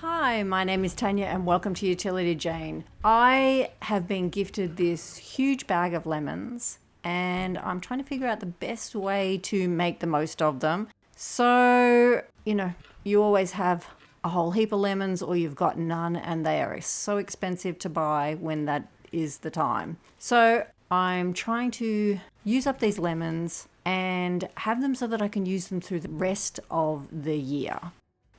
Hi, my name is Tanya and welcome to Utility Jane. I have been gifted this huge bag of lemons and I'm trying to figure out the best way to make the most of them. So, you always have a whole heap of lemons or you've got none and they are so expensive to buy when that is the time. So I'm trying to use up these lemons and have them so that I can use them through the rest of the year.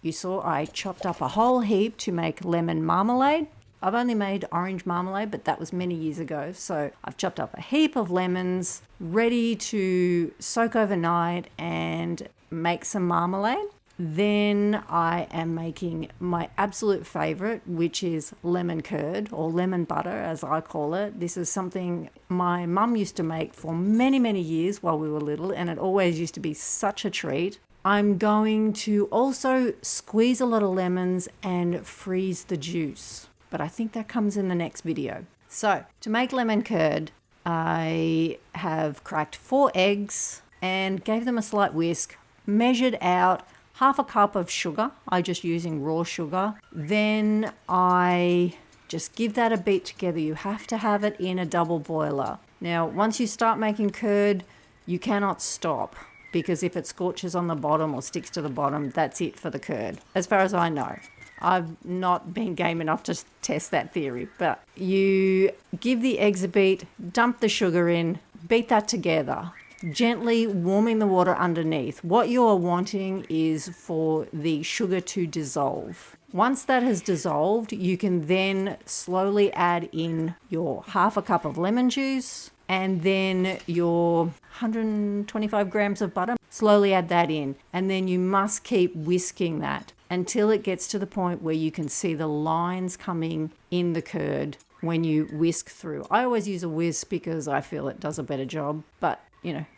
You saw I chopped up a whole heap to make lemon marmalade. I've only made orange marmalade, but that was many years ago. So I've chopped up a heap of lemons ready to soak overnight and make some marmalade. Then I am making my absolute favorite, which is lemon curd or lemon butter, as I call it. This is something my mum used to make for many, many years while we were little, and it always used to be such a treat. I'm going to also squeeze a lot of lemons and freeze the juice, but I think that comes in the next video. So to make lemon curd, I have cracked 4 eggs and gave them a slight whisk, measured out half a cup of sugar. I'm just using raw sugar. Then I just give that a beat together. You have to have it in a double boiler. Now, once you start making curd, you cannot stop, because if it scorches on the bottom or sticks to the bottom, that's it for the curd, as far as I know. I've not been game enough to test that theory, but you give the eggs a beat, dump the sugar in, beat that together, gently warming the water underneath. What you're wanting is for the sugar to dissolve. Once that has dissolved, you can then slowly add in your half a cup of lemon juice, and then your 125 grams of butter. Slowly add that in, and then you must keep whisking that until it gets to the point where you can see the lines coming in the curd when you whisk through. I always use a whisk because I feel it does a better job, but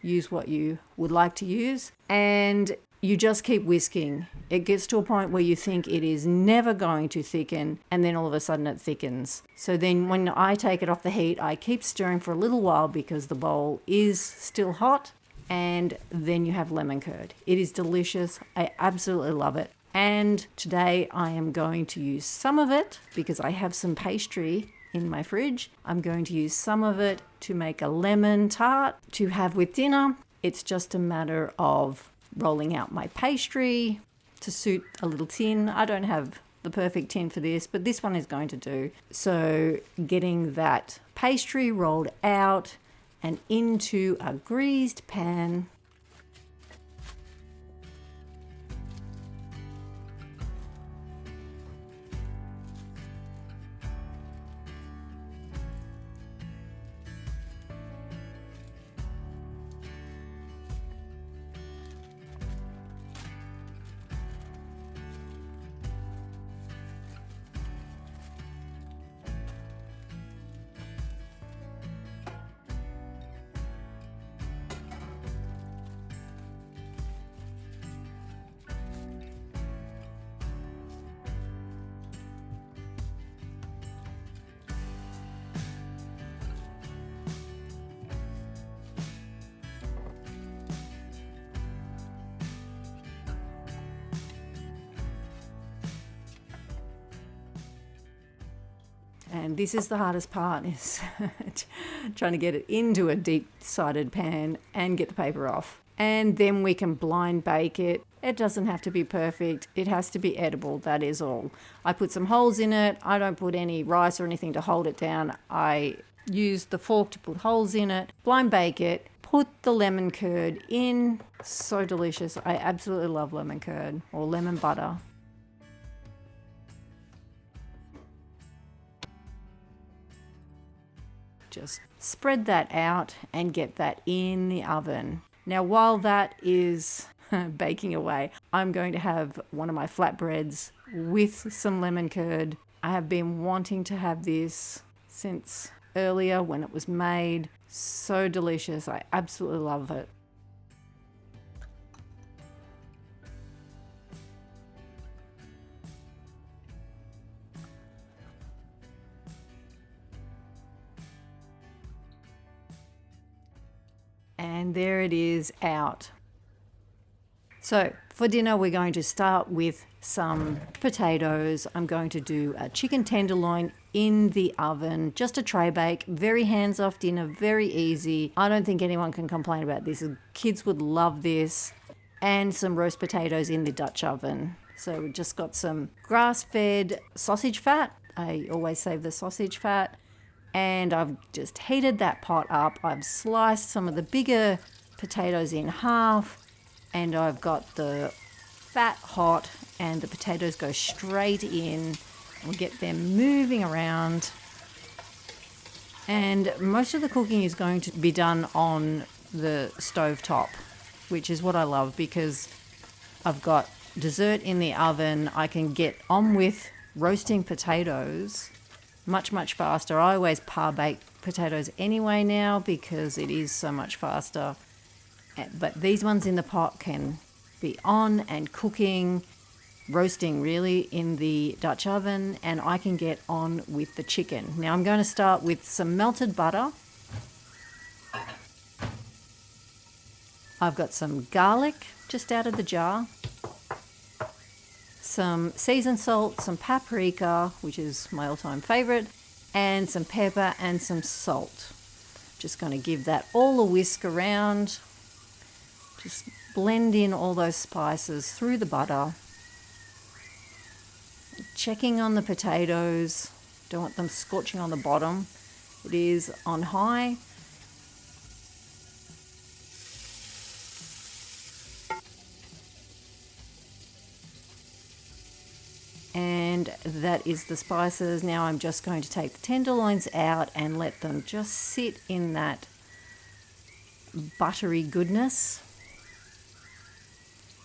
use what you would like to use. And you just keep whisking. It gets to a point where you think it is never going to thicken, and then all of a sudden it thickens. So then when I take it off the heat, I keep stirring for a little while because the bowl is still hot, and then you have lemon curd. It is delicious. I absolutely love it. And today I am going to use some of it because I have some pastry in my fridge. I'm going to use some of it to make a lemon tart to have with dinner. It's just a matter of rolling out my pastry to suit a little tin. I don't have the perfect tin for this, but this one is going to do. So getting that pastry rolled out and into a greased pan. And this is the hardest part, is trying to get it into a deep-sided pan and get the paper off. And then we can blind bake it. It doesn't have to be perfect. It has to be edible, that is all. I put some holes in it. I don't put any rice or anything to hold it down. I use the fork to put holes in it, blind bake it, put the lemon curd in. So delicious. I absolutely love lemon curd or lemon butter. Just spread that out and get that in the oven. Now, while that is baking away, I'm going to have one of my flatbreads with some lemon curd. I have been wanting to have this since earlier when it was made. So delicious. I absolutely love it. And there it is out. So for dinner, we're going to start with some potatoes. I'm going to do a chicken tenderloin in the oven, just a tray bake, very hands-off dinner, very easy. I don't think anyone can complain about this. Kids would love this. And some roast potatoes in the Dutch oven. So we've just got some grass-fed sausage fat. I always save the sausage fat. And I've just heated that pot up. I've sliced some of the bigger potatoes in half, and I've got the fat hot, and the potatoes go straight in. We'll get them moving around. And most of the cooking is going to be done on the stove top, which is what I love because I've got dessert in the oven. I can get on with roasting potatoes much, much faster. I always par bake potatoes anyway now because it is so much faster. But these ones in the pot can be on and cooking, roasting really in the Dutch oven, and I can get on with the chicken. Now I'm going to start with some melted butter. I've got some garlic just out of the jar, some seasoned salt, some paprika, which is my all-time favorite, and some pepper and some salt. Just going to give that all a whisk around. Just blend in all those spices through the butter. Checking on the potatoes. Don't want them scorching on the bottom. It is on high. And that is the spices. Now I'm just going to take the tenderloins out and let them just sit in that buttery goodness.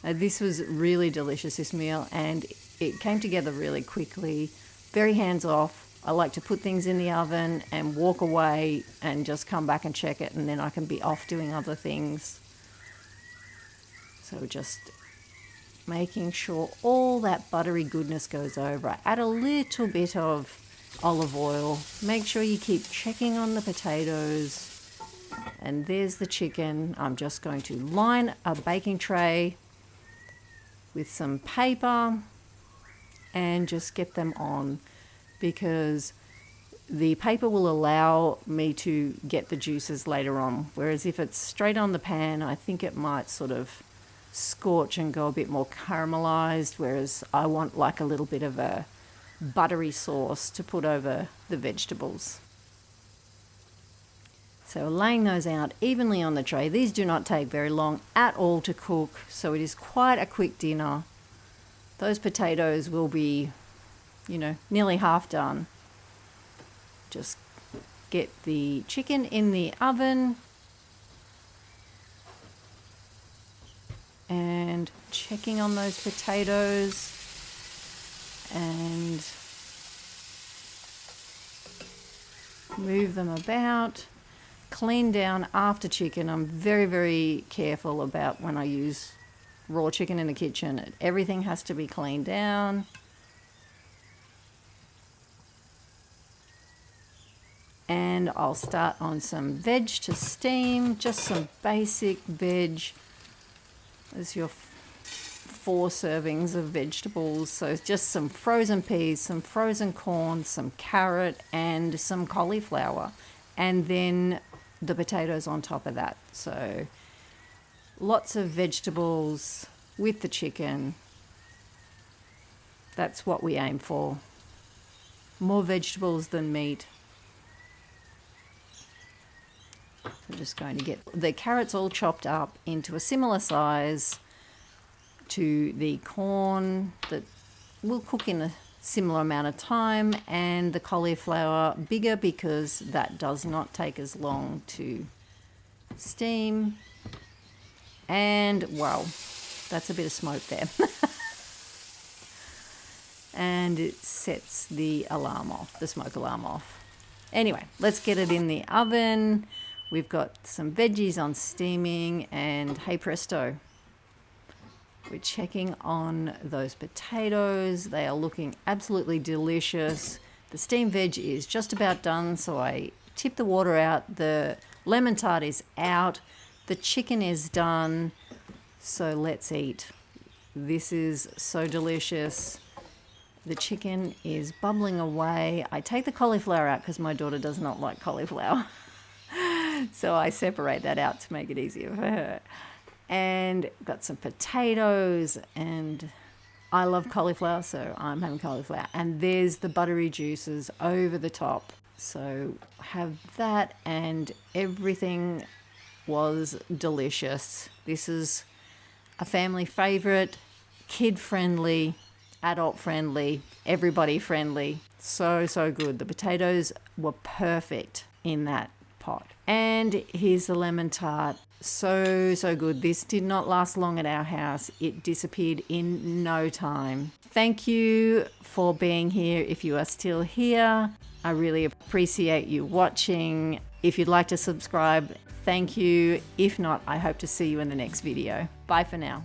This was really delicious, this meal, and it came together really quickly, very hands off. I like to put things in the oven and walk away and just come back and check it, and then I can be off doing other things. So just making sure all that buttery goodness goes over. Add a little bit of olive oil. Make sure you keep checking on the potatoes. And there's the chicken. I'm just going to line a baking tray with some paper and just get them on, because the paper will allow me to get the juices later on. Whereas if it's straight on the pan, I think it might sort of scorch and go a bit more caramelized, whereas I want like a little bit of a buttery sauce to put over the vegetables. So laying those out evenly on the tray. These do not take very long at all to cook, so it is quite a quick dinner. Those potatoes will be, nearly half done. Just get the chicken in the oven and checking on those potatoes and move them about. Clean down after chicken. I'm very, very careful about when I use raw chicken in the kitchen. Everything has to be cleaned down. And I'll start on some veg to steam, just some basic veg. There's your 4 servings of vegetables. So just some frozen peas, some frozen corn, some carrot, and some cauliflower. And then the potatoes on top of that. So lots of vegetables with the chicken. That's what we aim for. More vegetables than meat. I'm just going to get the carrots all chopped up into a similar size to the corn that will cook in a similar amount of time, and the cauliflower bigger because that does not take as long to steam. And wow, that's a bit of smoke there. And it sets the alarm off, the smoke alarm off. Anyway, let's get it in the oven. We've got some veggies on steaming, and hey presto, we're checking on those potatoes. They are looking absolutely delicious. The steamed veg is just about done, so I tip the water out. The lemon tart is out. The chicken is done. So let's eat. This is so delicious. The chicken is bubbling away. I take the cauliflower out because my daughter does not like cauliflower. So I separate that out to make it easier for her. And got some potatoes, and I love cauliflower, so I'm having cauliflower. And there's the buttery juices over the top. So have that, and everything was delicious. This is a family favorite, kid friendly, adult friendly, everybody friendly. So good. The potatoes were perfect in that pot. And here's the lemon tart. So good. This did not last long at our house. It disappeared in no time. Thank you for being here. If you are still here, I really appreciate you watching. If you'd like to subscribe, thank you. If not, I hope to see you in the next video. Bye for now.